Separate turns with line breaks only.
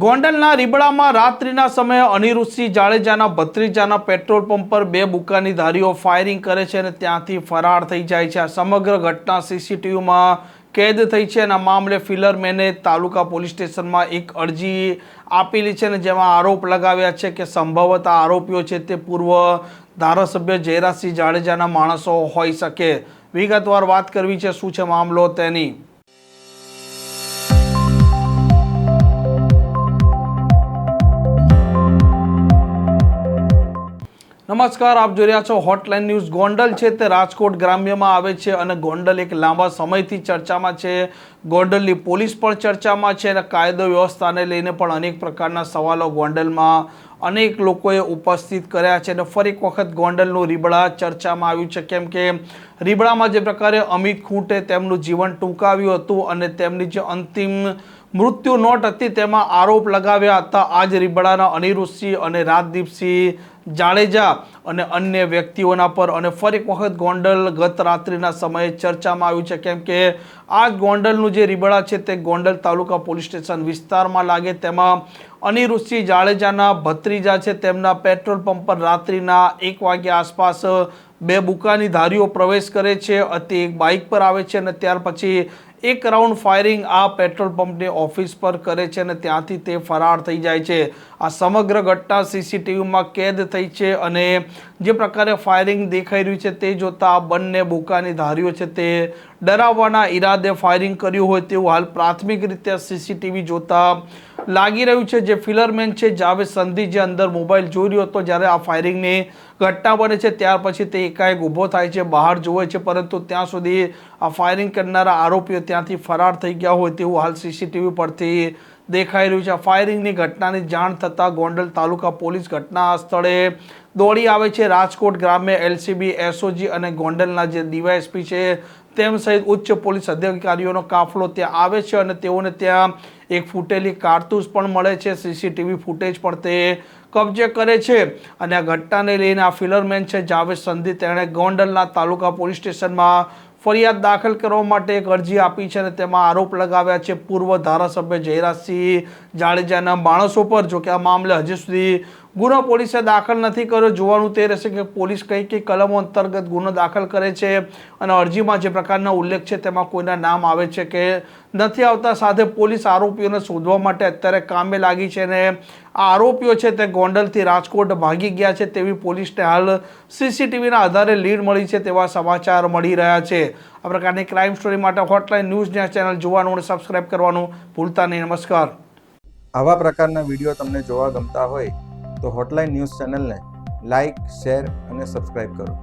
ગોંડલના રીબડામાં રાત્રિના સમયે અનિરુદ્ધસિંહ જાડેજાના ભત્રીજાના પેટ્રોલ પંપ પર બે બુકાની ધારીઓ ફાયરિંગ કરે છે અને ત્યાંથી ફરાર થઈ જાય છે. આ સમગ્ર ઘટના સીસીટીવીમાં કેદ થઈ છે અને આ મામલે ફિલરમેને તાલુકા પોલીસ સ્ટેશનમાં એક અરજી આપેલી છે અને જેમાં આરોપ લગાવ્યા છે કે સંભવતઃ આરોપીઓ છે તે પૂર્વ ધારાસભ્ય જયરાજસિંહ જાડેજાના માણસો હોઈ શકે. વિગતવાર વાત કરવી છે શું છે મામલો તેની. નમસ્કાર, આપ જોઈ રહ્યા છો હોટલાઇન ન્યૂઝ. ગોંડલ છે તે રાજકોટ ગ્રામ્યમાં આવે છે અને ગોંડલ એક લાંબા સમયથી ચર્ચામાં છે. ગોંડલની પોલીસ પણ ચર્ચામાં છે અને કાયદો વ્યવસ્થાને લઈને પણ અનેક પ્રકારના સવાલો ગોંડલમાં અનેક લોકોએ ઉપસ્થિત કર્યા છે અને ફરી એક વખત ગોંડલનું રીબડા ચર્ચામાં આવ્યું છે, કેમ કે રીબડામાં જે પ્રકારે અમિત ખૂંટે તેમનું જીવન ટૂંકાવ્યું હતું અને તેમની જે અંતિમ મૃત્યુ નોટ હતી તેમાં આરોપ લગાવ્યા હતા આ જ રીબડાના અનિરુદ્ધસિંહ અને રાજદીપસિંહ જાડેજા અને અન્ય વ્યક્તિઓના પર. અને ફરી એક વખત ગોંડલ ગત રાત્રિના સમયે ચર્ચામાં આવ્યું છે, કેમ કે આ ગોંડલનું જે રીબડા છે તે ગોંડલ તાલુકા પોલીસ સ્ટેશન વિસ્તારમાં લાગે. તેમાં અનિરુદ્ધસિંહ જાડેજાના ભત્રીજા છે તેમના પેટ્રોલ પંપ પર રાત્રિના 1 વાગ્યા આસપાસ બે બુકાની ધારીઓ પ્રવેશ કરે છે. તે એક બાઇક પર આવે છે અને ત્યાર પછી એક રાઉન્ડ ફાયરિંગ આ પેટ્રોલ પંપની ઓફિસ પર કરે છે અને ત્યાંથી તે ફરાર થઈ જાય છે. આ સમગ્ર ઘટના સીસીટીવીમાં કેદ થઈ છે અને જે પ્રકારે ફાયરિંગ દેખાઈ રહ્યું છે તે જોતા આ બંને બુકાની ધારીઓ છે તે ડરાવવાના ઈરાદે ફાયરિંગ કર્યું હોય તેવું હાલ પ્રાથમિક રીતે સીસીટીવી જોતા લાગી રહ્યું છે. જે ફિલરમેન છે જાવેદ સંધી જે અંદર મોબાઈલ જોઈ રહ્યો હતો જ્યારે આ ફાયરિંગની ઘટના બને છે ત્યાર પછી તે એકાએક ઊભો થાય છે, બહાર જોવે છે, પરંતુ ત્યાં સુધી આ ફાયરિંગ કરનારા આરોપીઓ ત્યાંથી ફરાર થઈ ગયા હોય તેવું હાલ સીસીટીવી પરથી દેખાઈ રહ્યું છે. ફાયરિંગની ઘટનાની જાણ થતાં ગોંડલ તાલુકા પોલીસ ઘટના સ્થળે દોડી આવે છે. રાજકોટ ગ્રામ્ય એલસીબી, એસઓજી અને ગોંડલના જે ડીવાયએસપી છે તેમ સહિત ઉચ્ચ પોલીસ અધિકારીઓનો કાફલો ત્યાં આવે છે અને તેઓને ત્યાં એક ફૂટેલી કારતૂસ પણ મળે છે. સીસીટીવી ફૂટેજ પણ તે કબજે કરે છે અને આ ઘટનાને લઈને આ ફિલરમેન છે જાવેદ સંધી તેણે ગોંડલના તાલુકા પોલીસ સ્ટેશનમાં ફરિયાદ દાખલ કરવા માટે એક અરજી આપી છે અને તેમાં આરોપ લગાવ્યા છે પૂર્વ ધારાસભ્ય જયરાજસિંહ જાડેજાના માણસો પર. જો કે આ મામલે હજી સુધી ગુનો પોલીસે દાખલ નથી કર્યો. જોવાનું તે રહેશે કે પોલીસ કઈ કઈ કલમો અંતર્ગત ગુનો દાખલ કરે છે અને અરજીમાં જે પ્રકારના ઉલ્લેખ છે તેમાં કોઈના નામ આવે છે કે નથી આવતા. સાથે પોલીસ આરોપીઓને શોધવા માટે અત્યારે કામે લાગી છે અને આ આરોપીઓ છે તે ગોંડલથી રાજકોટ ભાગી ગયા છે તેવી પોલીસને હાલ સીસીટીવીના આધારે લીડ મળી છે તેવા સમાચાર મળી રહ્યા છે. આ પ્રકારની ક્રાઇમ સ્ટોરી માટે હોટલાઇન ન્યૂઝ ચેનલ જોવાનું અને સબસ્ક્રાઇબ કરવાનું ભૂલતા નહીં. નમસ્કાર.
આવા પ્રકારના વિડીયો તમને જોવા ગમતા હોય તો હોટલાઇન ન્યૂઝ ચેનલને લાઇક, શેર અને સબસ્ક્રાઇબ કરો.